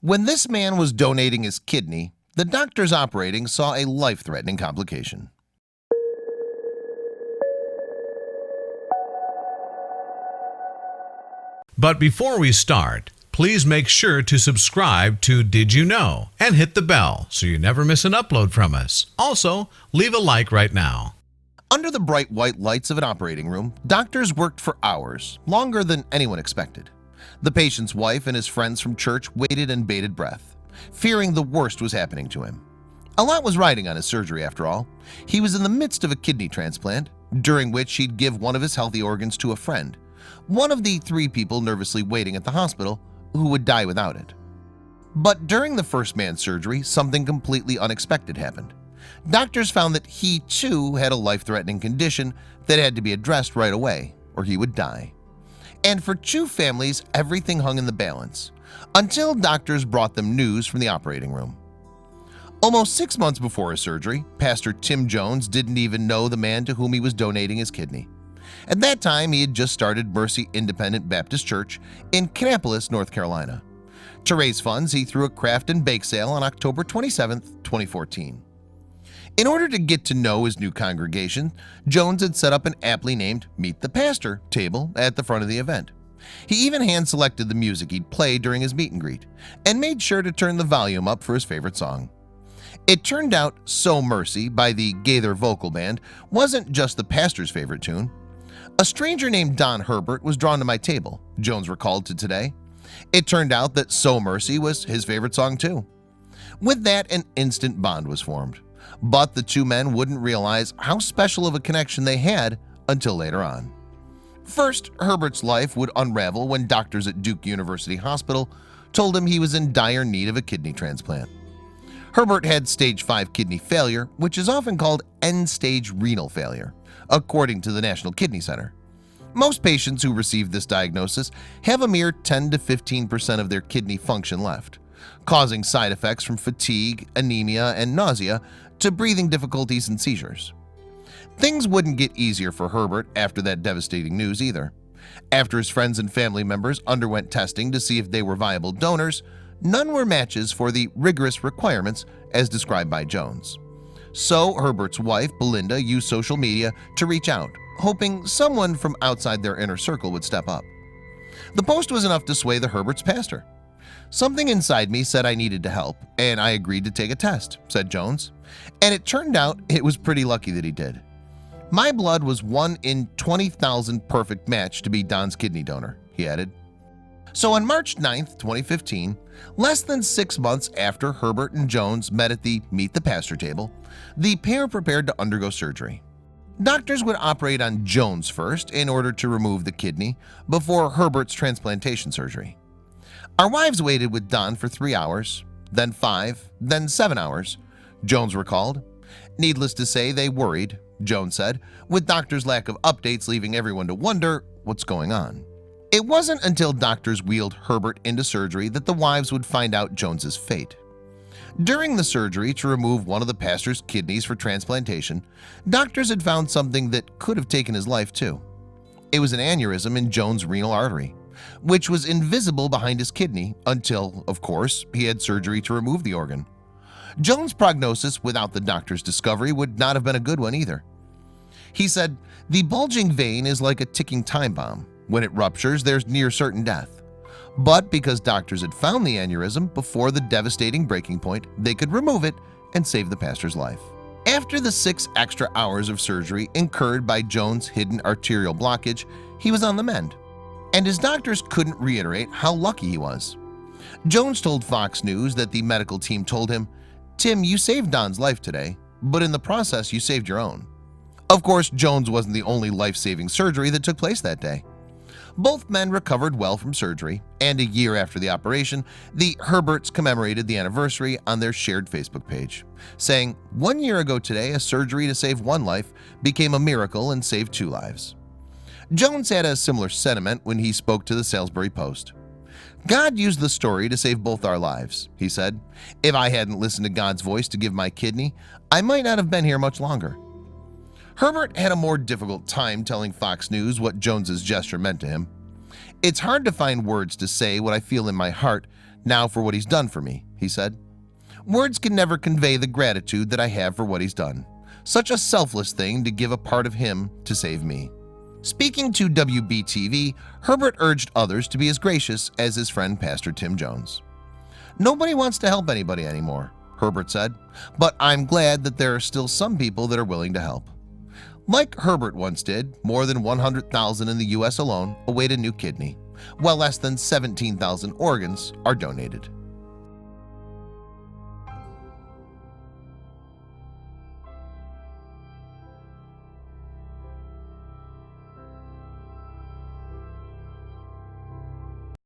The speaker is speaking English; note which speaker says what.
Speaker 1: When this man was donating his kidney, the doctors operating saw a life-threatening complication.
Speaker 2: But before we start, please make sure to subscribe to Did You Know and hit the bell so you never miss an upload from us. Also, leave a like right now.
Speaker 1: Under the bright white lights of an operating room, doctors worked for hours, longer than anyone expected. The patient's wife and his friends from church waited in bated breath, fearing the worst was happening to him. A lot was riding on his surgery after all. He was in the midst of a kidney transplant, during which he'd give one of his healthy organs to a friend, one of the 3 people nervously waiting at the hospital who would die without it. But during the first man's surgery, something completely unexpected happened. Doctors found that he too had a life-threatening condition that had to be addressed right away, or he would die. And for 2 families, everything hung in the balance, until doctors brought them news from the operating room. Almost 6 months before his surgery, Pastor Tim Jones didn't even know the man to whom he was donating his kidney. At that time, he had just started Mercy Independent Baptist Church in Kannapolis, North Carolina. To raise funds, he threw a craft and bake sale on October 27, 2014. In order to get to know his new congregation, Jones had set up an aptly named Meet the Pastor table at the front of the event. He even hand-selected the music he'd play during his meet and greet and made sure to turn the volume up for his favorite song. It turned out So Mercy by the Gaither Vocal Band wasn't just the pastor's favorite tune. A stranger named Don Herbert was drawn to my table, Jones recalled to Today. It turned out that So Mercy was his favorite song too. With that, an instant bond was formed. But the 2 men wouldn't realize how special of a connection they had until later on. First, Herbert's life would unravel when doctors at Duke University Hospital told him he was in dire need of a kidney transplant. Herbert had stage 5 kidney failure, which is often called end-stage renal failure, according to the National Kidney Center. Most patients who receive this diagnosis have a mere 10 to 15% of their kidney function left, causing side effects from fatigue, anemia, and nausea to breathing difficulties and seizures. Things wouldn't get easier for Herbert after that devastating news either. After his friends and family members underwent testing to see if they were viable donors, none were matches for the rigorous requirements as described by Jones. So Herbert's wife, Belinda, used social media to reach out, hoping someone from outside their inner circle would step up. The post was enough to sway the Herbert's pastor. Something inside me said I needed to help, and I agreed to take a test, said Jones. And it turned out it was pretty lucky that he did. My blood was 1 in 20,000 perfect match to be Don's kidney donor, he added. So on March 9, 2015, less than 6 months after Herbert and Jones met at the Meet the Pastor table, the pair prepared to undergo surgery. Doctors would operate on Jones first in order to remove the kidney before Herbert's transplantation surgery. Our wives waited with Don for 3 hours, then 5, then 7 hours, Jones recalled. Needless to say, they worried, Jones said, with doctors' lack of updates leaving everyone to wonder what's going on. It wasn't until doctors wheeled Herbert into surgery that the wives would find out Jones's fate. During the surgery to remove one of the pastor's kidneys for transplantation, doctors had found something that could have taken his life too. It was an aneurysm in Jones' renal artery, which was invisible behind his kidney until, of course, he had surgery to remove the organ. Jones' prognosis without the doctor's discovery would not have been a good one either. He said, "The bulging vein is like a ticking time bomb. When it ruptures, there's near certain death. But because doctors had found the aneurysm before the devastating breaking point, they could remove it and save the pastor's life." After the 6 extra hours of surgery incurred by Jones' hidden arterial blockage, he was on the mend, and his doctors couldn't reiterate how lucky he was. Jones told Fox News that the medical team told him, "Tim, you saved Don's life today, but in the process you saved your own." Of course, Jones wasn't the only life-saving surgery that took place that day. Both men recovered well from surgery, and a year after the operation, the Herberts commemorated the anniversary on their shared Facebook page, saying, "1 year ago today, a surgery to save 1 life became a miracle and saved 2 lives." Jones had a similar sentiment when he spoke to the Salisbury Post. "God used the story to save both our lives," he said. "If I hadn't listened to God's voice to give my kidney, I might not have been here much longer." Herbert had a more difficult time telling Fox News what Jones's gesture meant to him. "It's hard to find words to say what I feel in my heart Now for what he's done for me," he said. "Words can never convey the gratitude that I have for what he's done. Such a selfless thing to give a part of him to save me." Speaking to WBTV, Herbert urged others to be as gracious as his friend Pastor Tim Jones. "Nobody wants to help anybody anymore," Herbert said, "but I'm glad that there are still some people that are willing to help." Like Herbert once did, more than 100,000 in the US alone await a new kidney, while less than 17,000 organs are donated.